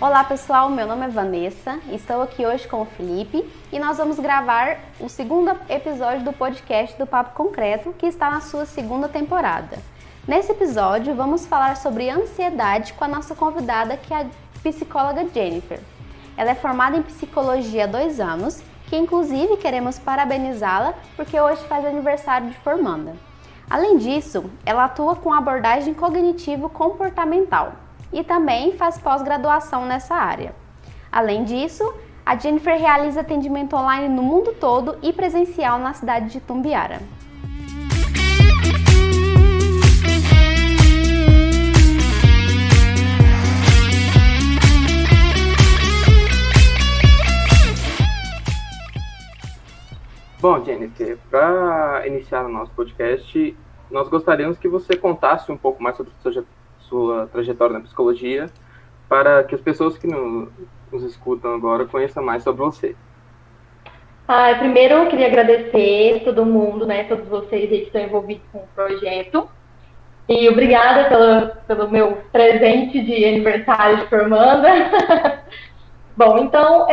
Olá pessoal, meu nome é Vanessa, estou aqui hoje com o Felipe e nós vamos gravar o segundo episódio do podcast do Papo Concreto, que está na sua segunda temporada. Nesse episódio vamos falar sobre ansiedade com a nossa convidada, que é a psicóloga Jennifer. Ela é formada em psicologia há 2 anos, que inclusive queremos parabenizá-la porque hoje faz aniversário de formanda. Além disso, ela atua com abordagem cognitivo-comportamental e também faz pós-graduação nessa área. Além disso, a Jennifer realiza atendimento online no mundo todo e presencial na cidade de Itumbiara. Bom, Jennifer, para iniciar o nosso podcast, nós gostaríamos que você contasse um pouco mais sobre sua trajetória na psicologia, para que as pessoas que nos escutam agora conheçam mais sobre você. Primeiro eu queria agradecer todo mundo, todos vocês aí que estão envolvidos com o projeto. E obrigada pelo meu presente de aniversário de formanda. Bom, então,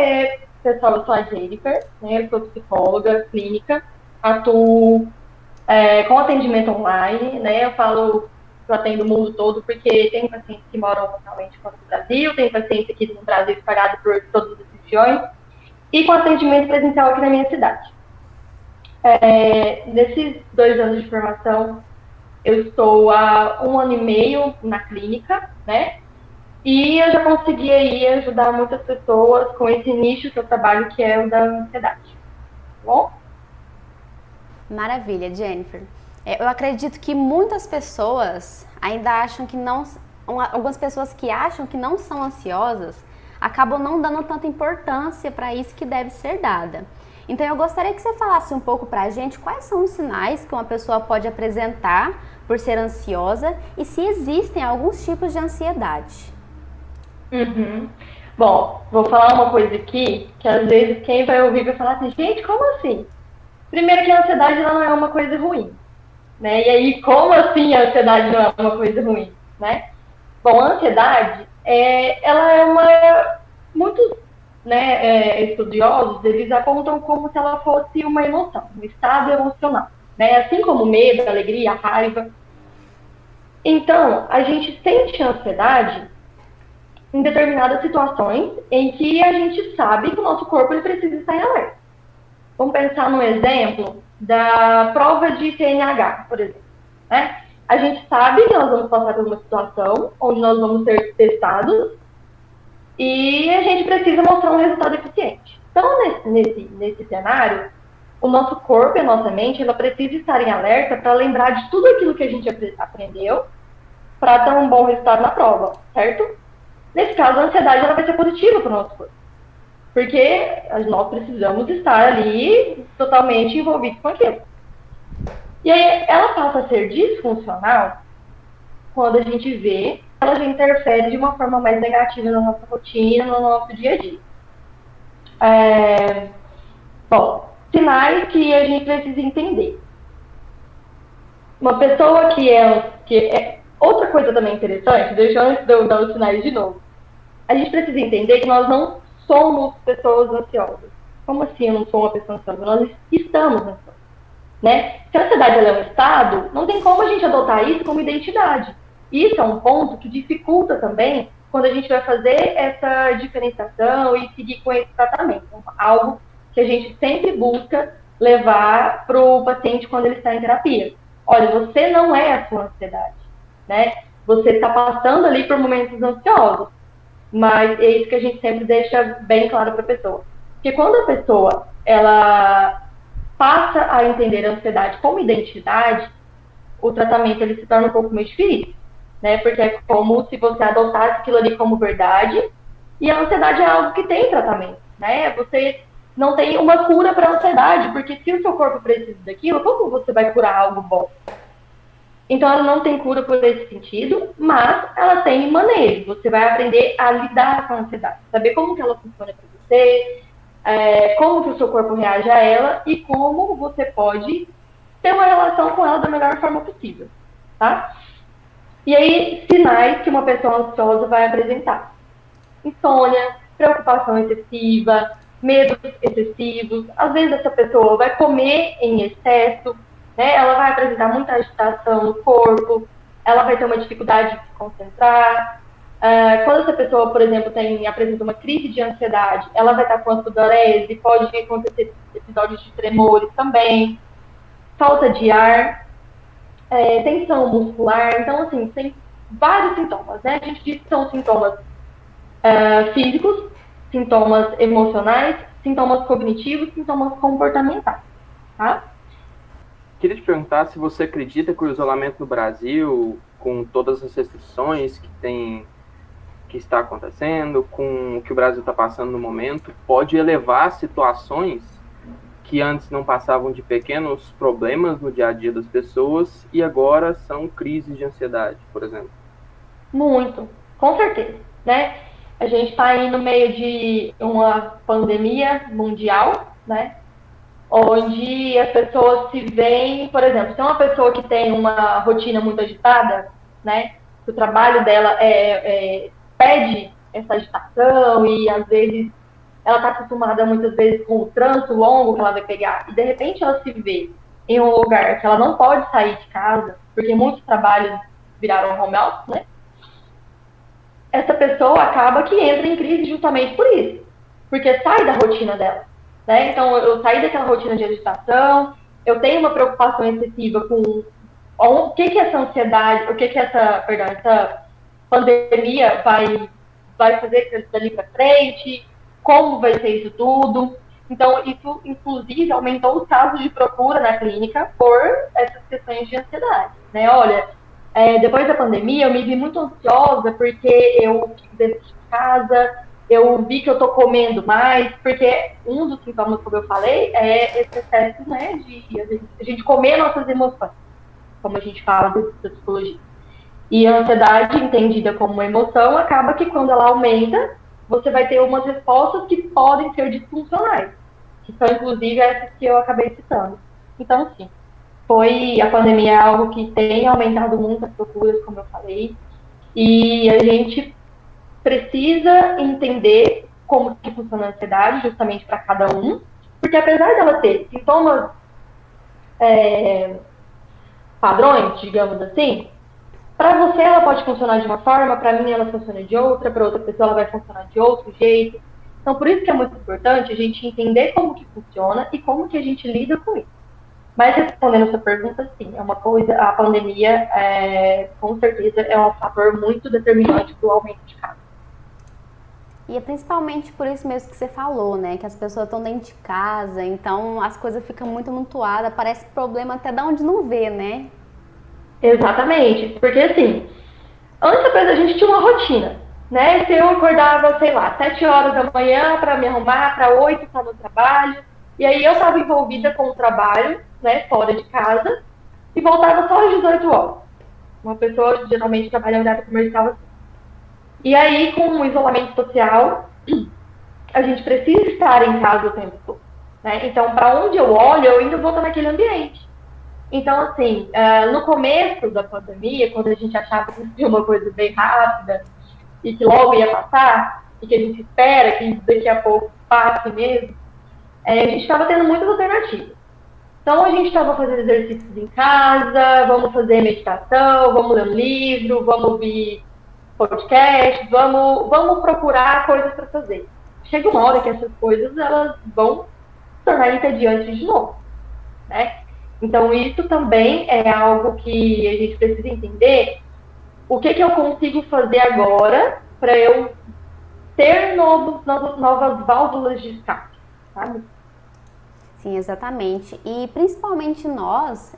pessoal, eu sou a Jennifer, eu sou psicóloga clínica, atuo com atendimento online, eu atendo o mundo todo, porque tem pacientes que moram localmente fora do Brasil, tem pacientes aqui no Brasil espalhados por todas as regiões, e com atendimento presencial aqui na minha cidade. Nesses 2 anos de formação, eu estou há 1 ano e meio na clínica, e eu já consegui aí ajudar muitas pessoas com esse nicho que eu trabalho, que é o da ansiedade. Tá bom? Maravilha, Jennifer. Eu acredito que muitas pessoas ainda acham que não... Algumas pessoas que acham que não são ansiosas acabam não dando tanta importância para isso que deve ser dada. Então eu gostaria que você falasse um pouco para a gente quais são os sinais que uma pessoa pode apresentar por ser ansiosa e se existem alguns tipos de ansiedade. Bom, vou falar uma coisa aqui, que às vezes quem vai ouvir vai falar assim, gente, como assim? Primeiro que a ansiedade ela não é uma coisa ruim, E aí, como assim a ansiedade não é uma coisa ruim, Bom, a ansiedade, ela é muitos estudiosos, eles apontam como se ela fosse uma emoção, um estado emocional, Assim como o medo, a alegria, a raiva. Então, a gente sente ansiedade em determinadas situações em que a gente sabe que o nosso corpo ele precisa estar em alerta. Vamos pensar no exemplo da prova de CNH, por exemplo. A gente sabe que nós vamos passar por uma situação onde nós vamos ser testados e a gente precisa mostrar um resultado eficiente. Então, nesse cenário, o nosso corpo e a nossa mente ela precisa estar em alerta para lembrar de tudo aquilo que a gente aprendeu para ter um bom resultado na prova, certo? Nesse caso, a ansiedade ela vai ser positiva para o nosso corpo. Porque nós precisamos estar ali totalmente envolvidos com aquilo. E aí, ela passa a ser disfuncional quando a gente vê que ela já interfere de uma forma mais negativa na nossa rotina, no nosso dia a dia. Bom, sinais que a gente precisa entender. Uma pessoa que é outra coisa também interessante, deixa eu dar os sinais de novo. A gente precisa entender que nós não somos pessoas ansiosas. Como assim eu não sou uma pessoa ansiosa? Nós estamos ansiosos, Se a ansiedade é um estado, não tem como a gente adotar isso como identidade. Isso é um ponto que dificulta também quando a gente vai fazer essa diferenciação e seguir com esse tratamento. Algo que a gente sempre busca levar para o paciente quando ele está em terapia. Olha, você não é a sua ansiedade, Você está passando ali por momentos ansiosos. Mas é isso que a gente sempre deixa bem claro para a pessoa. Porque quando a pessoa ela passa a entender a ansiedade como identidade, o tratamento ele se torna um pouco mais difícil, Porque é como se você adotasse aquilo ali como verdade, e a ansiedade é algo que tem tratamento, Você não tem uma cura para a ansiedade, porque se o seu corpo precisa daquilo, como você vai curar algo bom? Então, ela não tem cura por esse sentido, mas ela tem manejo. Você vai aprender a lidar com a ansiedade, saber como que ela funciona para você, como que o seu corpo reage a ela e como você pode ter uma relação com ela da melhor forma possível, tá? E aí, sinais que uma pessoa ansiosa vai apresentar. insônia, preocupação excessiva, medos excessivos. Às vezes essa pessoa vai comer em excesso, né? Ela vai apresentar muita agitação no corpo, ela vai ter uma dificuldade de se concentrar. Quando essa pessoa, por exemplo, apresenta uma crise de ansiedade, ela vai estar com sudorese, pode acontecer episódios de tremores também, falta de ar, tensão muscular. Então, assim, tem vários sintomas, né? A gente diz que são sintomas físicos, sintomas emocionais, sintomas cognitivos, sintomas comportamentais, tá? Queria te perguntar se você acredita que o isolamento no Brasil, com todas as restrições que está acontecendo, com o que o Brasil está passando no momento, pode elevar situações que antes não passavam de pequenos problemas no dia a dia das pessoas e agora são crises de ansiedade, por exemplo. Muito, com certeza, né? A gente está aí no meio de uma pandemia mundial, né? Onde as pessoas se veem, por exemplo, se é uma pessoa que tem uma rotina muito agitada, né? Que o trabalho dela pede essa agitação e às vezes ela está acostumada muitas vezes com o trânsito longo que ela vai pegar e de repente ela se vê em um lugar que ela não pode sair de casa, porque muitos trabalhos viraram home office, né? Essa pessoa acaba que entra em crise justamente por isso, porque sai da rotina dela, né? Então, eu saí daquela rotina de agitação, eu tenho uma preocupação excessiva com o que essa ansiedade, essa pandemia vai fazer dali para frente, como vai ser isso tudo. Então, isso, inclusive, aumentou os casos de procura na clínica por essas questões de ansiedade, né? Olha, depois da pandemia, eu me vi muito ansiosa porque eu fico dentro de casa, eu vi que eu tô comendo mais, porque um dos sintomas, como eu falei, é esse excesso, né, de a gente comer nossas emoções, como a gente fala da psicologia. E a ansiedade, entendida como uma emoção, acaba que quando ela aumenta, você vai ter umas respostas que podem ser disfuncionais, que são, inclusive, essas que eu acabei citando. Então, sim. A pandemia é algo que tem aumentado muito as procuras, como eu falei, e a gente precisa entender como que funciona a ansiedade, justamente para cada um, porque apesar dela ter sintomas padrões, digamos assim, para você ela pode funcionar de uma forma, para mim ela funciona de outra, para outra pessoa ela vai funcionar de outro jeito. Então, por isso que é muito importante a gente entender como que funciona e como que a gente lida com isso. Mas respondendo a sua pergunta, sim, é uma coisa, a pandemia, com certeza, é um fator muito determinante para o aumento de casos. E é principalmente por isso mesmo que você falou, né? Que as pessoas estão dentro de casa, então as coisas ficam muito amontoadas, parece problema até de onde não vê, né? Exatamente, porque assim, antes a gente tinha uma rotina, né? Se eu acordava, sei lá, 7 horas da manhã para me arrumar, para 8 estar no trabalho, e aí eu estava envolvida com o trabalho, né, fora de casa, e voltava só às 18 horas. Uma pessoa geralmente trabalha em horário comercial assim. E aí, com o isolamento social, a gente precisa estar em casa o tempo todo, né? Então, para onde eu olho, eu ainda vou estar naquele ambiente. Então, assim, no começo da pandemia, quando a gente achava que seria uma coisa bem rápida e que logo ia passar, e que a gente espera que daqui a pouco passe mesmo, a gente estava tendo muitas alternativas. Então, a gente estava fazendo exercícios em casa, vamos fazer meditação, vamos ler um livro, vamos ouvir podcast, vamos procurar coisas para fazer. Chega uma hora que essas coisas elas vão se tornar entediantes de novo, né? Então, isso também é algo que a gente precisa entender. O que eu consigo fazer agora para eu ter novas válvulas de escape, sabe? Sim, exatamente. E principalmente nós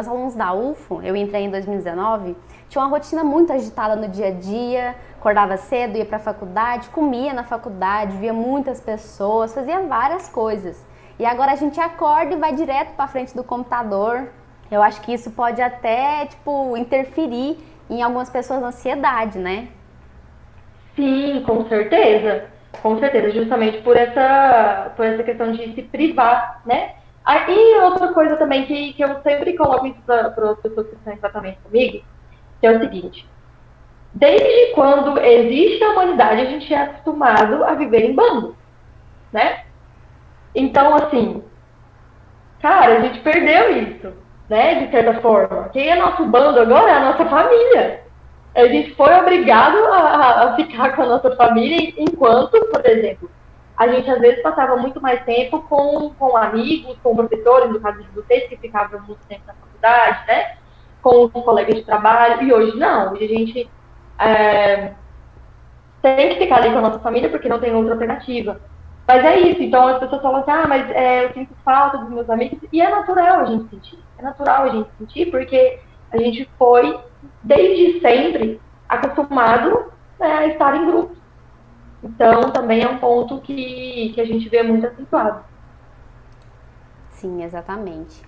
alunos da UFO, eu entrei em 2019, tinha uma rotina muito agitada no dia a dia, acordava cedo, ia para a faculdade, comia na faculdade, via muitas pessoas, fazia várias coisas. E agora a gente acorda e vai direto para frente do computador. Eu acho que isso pode até, interferir em algumas pessoas na ansiedade, né? Sim, com certeza. Com certeza, justamente por essa questão de se privar, né? E outra coisa também que eu sempre coloco isso para as pessoas que estão em tratamento comigo, que é o seguinte. desde quando existe a humanidade, a gente é acostumado a viver em bando, né? Então, assim, cara, a gente perdeu isso, né? De certa forma. Quem é nosso bando agora é a nossa família. A gente foi obrigado a ficar com a nossa família, enquanto, por exemplo, a gente às vezes passava muito mais tempo com amigos, com professores, no caso de vocês, que ficavam muito tempo na faculdade, né? Com colegas de trabalho, e hoje não. Hoje a gente tem que ficar ali com a nossa família porque não tem outra alternativa. Mas é isso, então as pessoas falam assim, mas eu sinto falta dos meus amigos, e é natural a gente sentir. É natural a gente sentir porque a gente foi, desde sempre, acostumado, né, a estar em grupos. Então, também é um ponto que a gente vê muito acentuado. Sim, exatamente.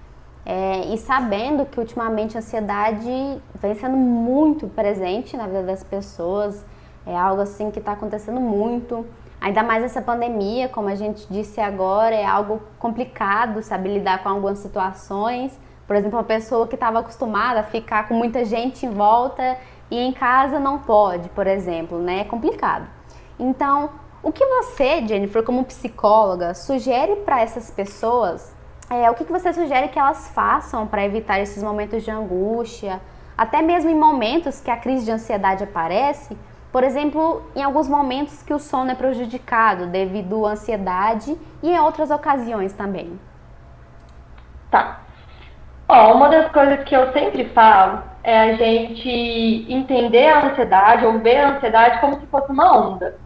E sabendo que ultimamente a ansiedade vem sendo muito presente na vida das pessoas, é algo assim que está acontecendo muito. Ainda mais essa pandemia, como a gente disse agora, é algo complicado, sabe, lidar com algumas situações. Por exemplo, uma pessoa que estava acostumada a ficar com muita gente em volta e em casa não pode, por exemplo, né? É complicado. Então, o que você, Jennifer, como psicóloga, sugere para essas pessoas? O que você sugere que elas façam para evitar esses momentos de angústia, até mesmo em momentos que a crise de ansiedade aparece? Por exemplo, em alguns momentos que o sono é prejudicado devido à ansiedade e em outras ocasiões também. Tá. Uma das coisas que eu sempre falo é a gente entender a ansiedade ou ver a ansiedade como se fosse uma onda.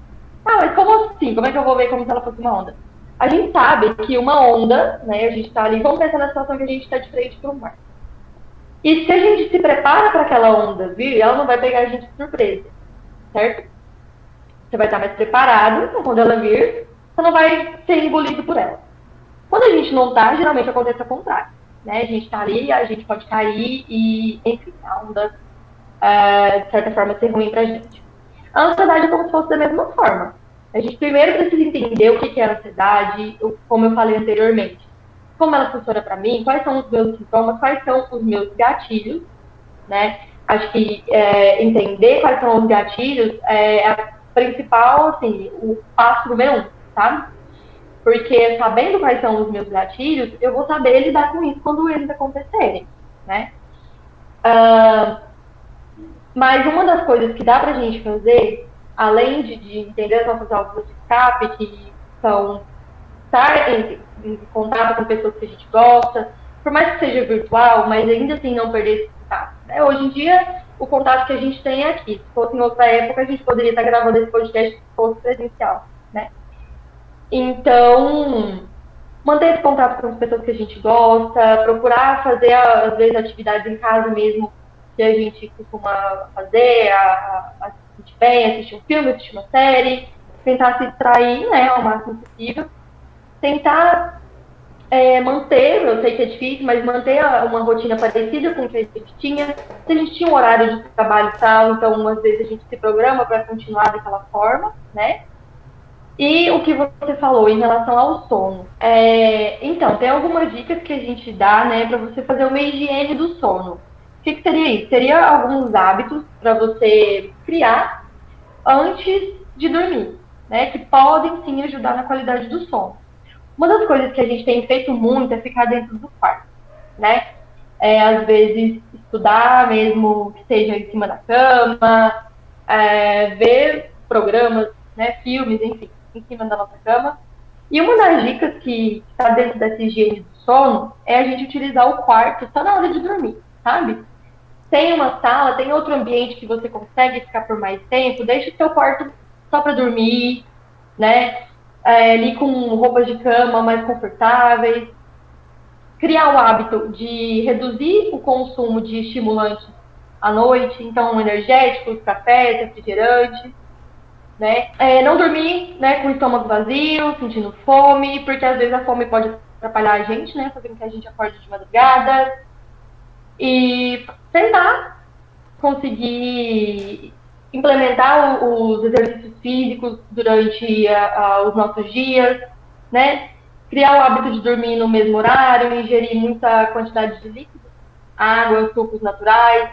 Mas como assim? Como é que eu vou ver como se ela fosse uma onda? A gente sabe que uma onda, né, a gente tá ali, vamos pensar na situação que a gente está de frente para o mar. E se a gente se prepara para aquela onda vir, ela não vai pegar a gente de surpresa, certo? Você vai estar mais preparado, então quando ela vir, você não vai ser engolido por ela. Quando a gente não tá, geralmente acontece ao contrário, né? A gente tá ali, a gente pode cair e, enfim, a onda, de certa forma, ser ruim pra gente. A ansiedade é como se fosse da mesma forma. A gente primeiro precisa entender o que é a ansiedade, como eu falei anteriormente. Como ela funciona para mim, quais são os meus sintomas, quais são os meus gatilhos, né? Acho que entender quais são os gatilhos é a principal, assim, o passo número 1, sabe? Porque sabendo quais são os meus gatilhos, eu vou saber lidar com isso quando eles acontecerem, né? Mas uma das coisas que dá pra gente fazer, além de entender as nossas válvulas de escape, que são estar em contato com pessoas que a gente gosta, por mais que seja virtual, mas ainda assim não perder esse contato, né? Hoje em dia, o contato que a gente tem é aqui. Se fosse em outra época, a gente poderia estar gravando esse podcast se fosse presencial, né? Então, manter esse contato com as pessoas que a gente gosta, procurar fazer, às vezes, atividades em casa mesmo, que a gente costuma fazer, assistir bem, assistir um filme, assistir uma série, tentar se distrair, né, ao máximo possível. Tentar manter, eu sei que é difícil, mas manter uma rotina parecida com o que a gente tinha. Se a gente tinha um horário de trabalho e tal, então, às vezes, a gente se programa para continuar daquela forma, né? E o que você falou em relação ao sono. Então, tem algumas dicas que a gente dá, né, para você fazer uma higiene do sono. O que seria isso? Seria alguns hábitos para você criar antes de dormir, né, que podem sim ajudar na qualidade do sono. Uma das coisas que a gente tem feito muito é ficar dentro do quarto, né? Às vezes estudar mesmo que seja em cima da cama, ver programas, né, filmes, enfim, em cima da nossa cama. E uma das dicas que está dentro dessa higiene do sono é a gente utilizar o quarto só na hora de dormir, sabe? Tem uma sala, tem outro ambiente que você consegue ficar por mais tempo, deixa o seu quarto só para dormir, né? Ali com roupas de cama mais confortáveis. Criar o hábito de reduzir o consumo de estimulantes à noite, então energéticos, cafés, refrigerantes, né? Não dormir, né, com o estômago vazio, sentindo fome, porque às vezes a fome pode atrapalhar a gente, né, fazendo que a gente acorde de madrugada. E tentar conseguir implementar os exercícios físicos durante os nossos dias, né? Criar o hábito de dormir no mesmo horário, ingerir muita quantidade de líquidos, água, sucos naturais,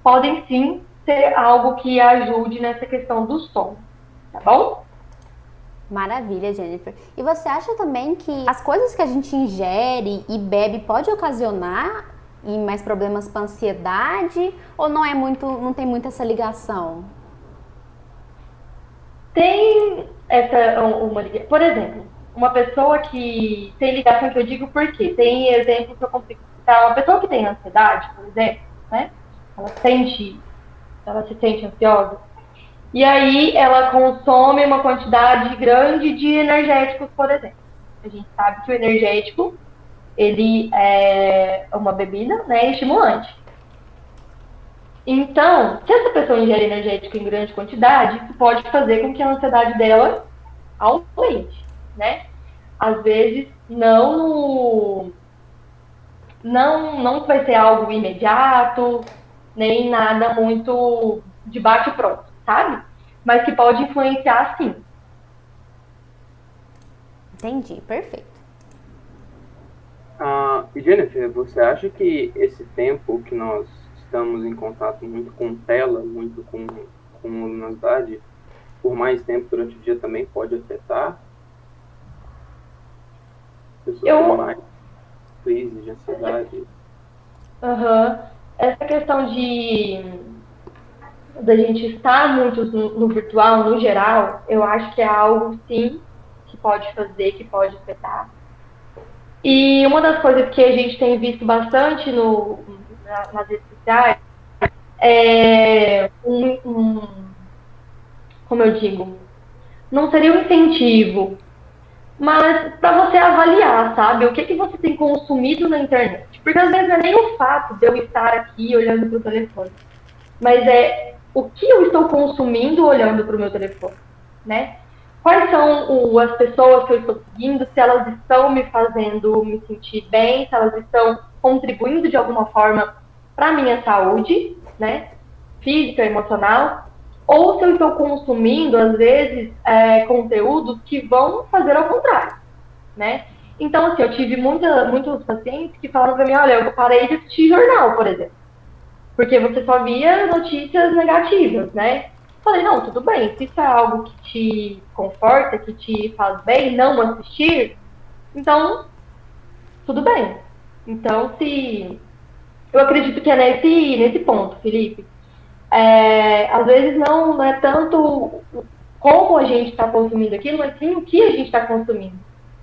podem sim ser algo que ajude nessa questão do sono, tá bom? Maravilha, Jennifer. E você acha também que as coisas que a gente ingere e bebe pode ocasionar mais problemas para ansiedade ou não tem muito essa ligação? Tem por exemplo, uma pessoa que tem ligação, que eu digo por quê? Tem exemplo que eu consigo citar. Uma pessoa que tem ansiedade, por exemplo, né? Ela se sente ansiosa. E aí ela consome uma quantidade grande de energéticos, por exemplo. A gente sabe que o energético, ele é uma bebida, né, estimulante. Então, se essa pessoa ingere energético em grande quantidade, isso pode fazer com que a ansiedade dela aumente, né? Às vezes, não vai ser algo imediato, nem nada muito de bate pronto, sabe? Mas que pode influenciar, sim. Entendi, perfeito. E Jennifer, você acha que esse tempo que nós estamos em contato muito com tela, muito com luminosidade, por mais tempo durante o dia também pode afetar pessoas com mais crises de ansiedade? Essa questão da gente estar muito no virtual, no geral, eu acho que é algo, sim, que pode fazer, que pode afetar. E uma das coisas que a gente tem visto bastante nas redes sociais é como eu digo, não seria um incentivo, mas para você avaliar, sabe, o que você tem consumido na internet. Porque às vezes não é nem o fato de eu estar aqui olhando para o telefone, mas é o que eu estou consumindo olhando para o meu telefone, né? Quais são as pessoas que eu estou seguindo, se elas estão me fazendo me sentir bem, se elas estão contribuindo de alguma forma para a minha saúde, né, física, emocional, ou se eu estou consumindo, às vezes, conteúdos que vão fazer ao contrário, né? Então, assim, eu tive muitos pacientes que falaram para mim, olha, eu parei de assistir jornal, por exemplo, porque você só via notícias negativas, né? Falei, não, tudo bem, se isso é algo que te conforta, que te faz bem, não assistir, então, tudo bem. Então, eu acredito que é nesse ponto, Felipe. Às vezes não é tanto como a gente está consumindo aquilo, mas sim o que a gente está consumindo,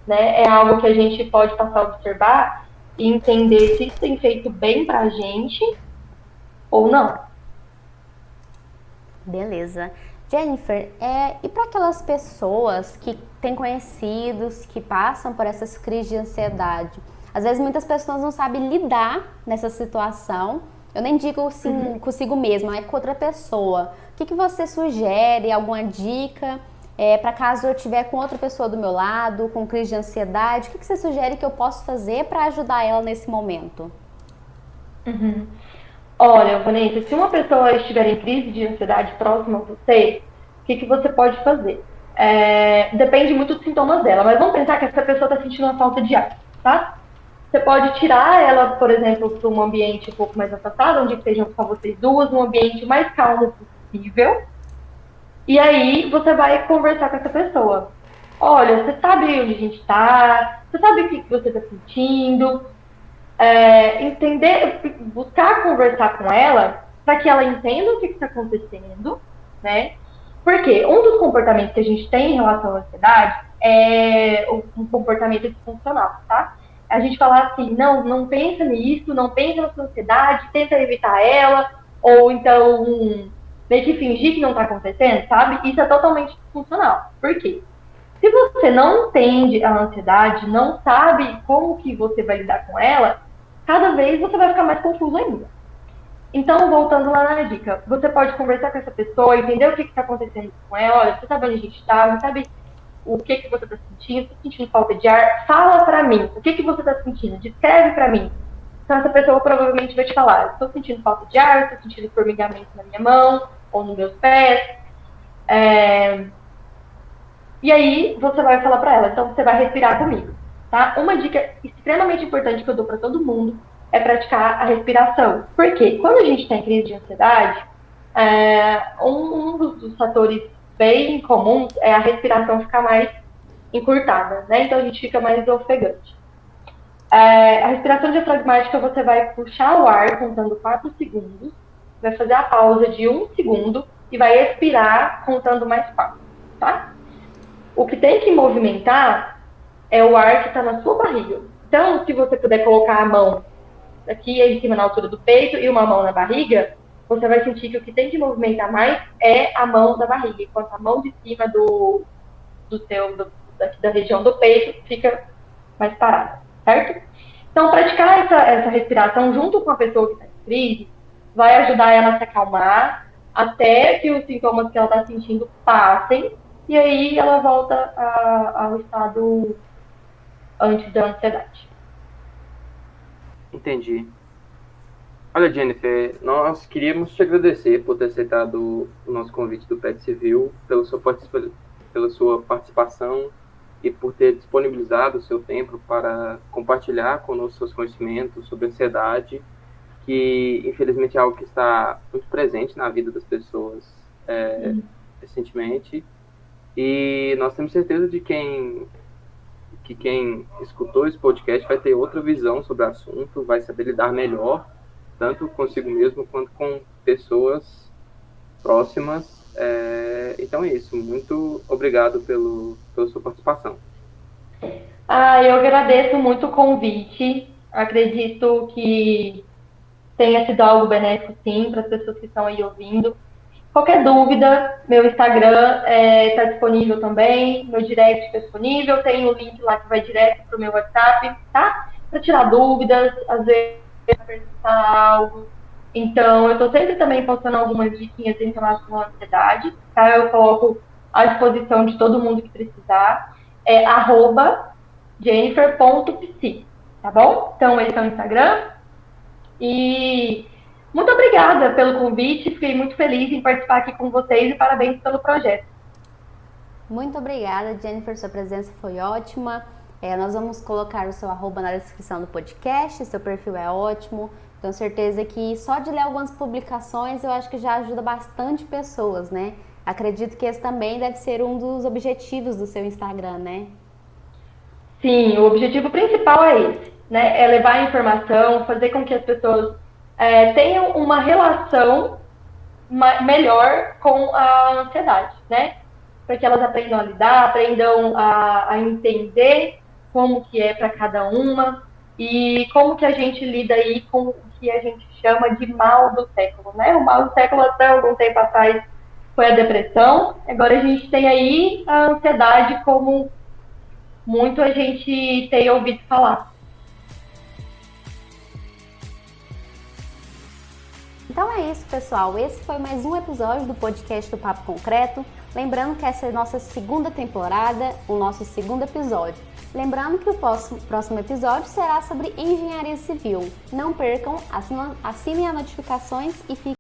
né? É algo que a gente pode passar a observar e entender se isso tem feito bem para a gente ou não. Beleza. Jennifer, e para aquelas pessoas que têm conhecidos, que passam por essas crises de ansiedade? Às vezes muitas pessoas não sabem lidar nessa situação. Eu nem digo assim, consigo mesma, é com outra pessoa. O que você sugere? Alguma dica para caso eu estiver com outra pessoa do meu lado, com crise de ansiedade? O que você sugere que eu posso fazer para ajudar ela nesse momento? Olha, Vanessa, se uma pessoa estiver em crise de ansiedade próxima a você, o que você pode fazer? Depende muito dos sintomas dela, mas vamos pensar que essa pessoa está sentindo uma falta de ar, tá? Você pode tirar ela, por exemplo, para um ambiente um pouco mais afastado, onde estejam só vocês duas, um ambiente mais calmo possível. E aí você vai conversar com essa pessoa. Olha, você sabe onde a gente está? Você sabe o que você está sentindo? Entender, buscar conversar com ela para que ela entenda o que está acontecendo, né? Porque um dos comportamentos que a gente tem em relação à ansiedade é um comportamento disfuncional, tá? A gente falar assim, não pensa nisso, não pensa na sua ansiedade, tenta evitar ela, ou então meio que fingir que não está acontecendo, sabe? Isso é totalmente disfuncional. Por quê? Se você não entende a ansiedade, não sabe como que você vai lidar com ela, cada vez você vai ficar mais confuso ainda. Então, voltando lá na dica, você pode conversar com essa pessoa, entender o que está acontecendo com ela, olha, você sabe onde a gente está, você sabe o que você está sentindo, está sentindo falta de ar, fala para mim, o que você está sentindo, descreve para mim. Então, essa pessoa provavelmente vai te falar, estou sentindo falta de ar, estou sentindo formigamento na minha mão, ou nos meus pés. E aí, você vai falar para ela, então você vai respirar comigo, tá? Uma dica extremamente importante que eu dou para todo mundo é praticar a respiração. Por quê? Quando a gente está em crise de ansiedade, Um dos fatores bem comuns é a respiração ficar mais encurtada, né? Então a gente fica mais ofegante. A respiração diafragmática, você vai puxar o ar contando 4 segundos, vai fazer a pausa de 1 segundo e vai expirar contando mais 4, tá? O que tem que movimentar é o ar que está na sua barriga. Então, se você puder colocar a mão aqui em cima na altura do peito e uma mão na barriga, você vai sentir que o que tem que movimentar mais é a mão da barriga, enquanto a mão de cima da região do peito fica mais parada, certo? Então, praticar essa respiração junto com a pessoa que está em crise vai ajudar ela a se acalmar até que os sintomas que ela está sentindo passem e aí ela volta ao estado antes da ansiedade. Entendi. Olha, Jennifer, nós queríamos te agradecer por ter aceitado o nosso convite do PET Civil, pela sua participação e por ter disponibilizado o seu tempo para compartilhar conosco seus conhecimentos sobre ansiedade, que infelizmente é algo que está muito presente na vida das pessoas recentemente. E nós temos certeza de que quem escutou esse podcast vai ter outra visão sobre o assunto, vai saber lidar melhor, tanto consigo mesmo quanto com pessoas próximas. Então é isso. Muito obrigado pela sua participação. Eu agradeço muito o convite. Acredito que tenha sido algo benéfico, sim, para as pessoas que estão aí ouvindo. Qualquer dúvida, meu Instagram está disponível também, meu direct está disponível, tem um link lá que vai direto para o meu WhatsApp, tá? Para tirar dúvidas, às vezes perguntar algo. Então, eu estou sempre também postando algumas diquinhas em relação à ansiedade, tá? Eu coloco à disposição de todo mundo que precisar. É @jennifer.psi, tá bom? Então, esse é o Instagram. E muito obrigada pelo convite, fiquei muito feliz em participar aqui com vocês e parabéns pelo projeto. Muito obrigada, Jennifer, sua presença foi ótima. Nós vamos colocar o seu @ na descrição do podcast, seu perfil é ótimo. Tenho certeza que só de ler algumas publicações eu acho que já ajuda bastante pessoas, né? Acredito que esse também deve ser um dos objetivos do seu Instagram, né? Sim, o objetivo principal é esse, né? É levar a informação, fazer com que as pessoas tenham uma relação melhor com a ansiedade, né? Para que elas aprendam a lidar, aprendam a entender como que é para cada uma e como que a gente lida aí com o que a gente chama de mal do século, né? O mal do século até algum tempo atrás foi a depressão, agora a gente tem aí a ansiedade como muito a gente tem ouvido falar. Então é isso, pessoal. Esse foi mais um episódio do podcast do Papo Concreto. Lembrando que essa é a nossa segunda temporada, o nosso segundo episódio. Lembrando que o próximo episódio será sobre engenharia civil. Não percam, assinem as notificações e fiquem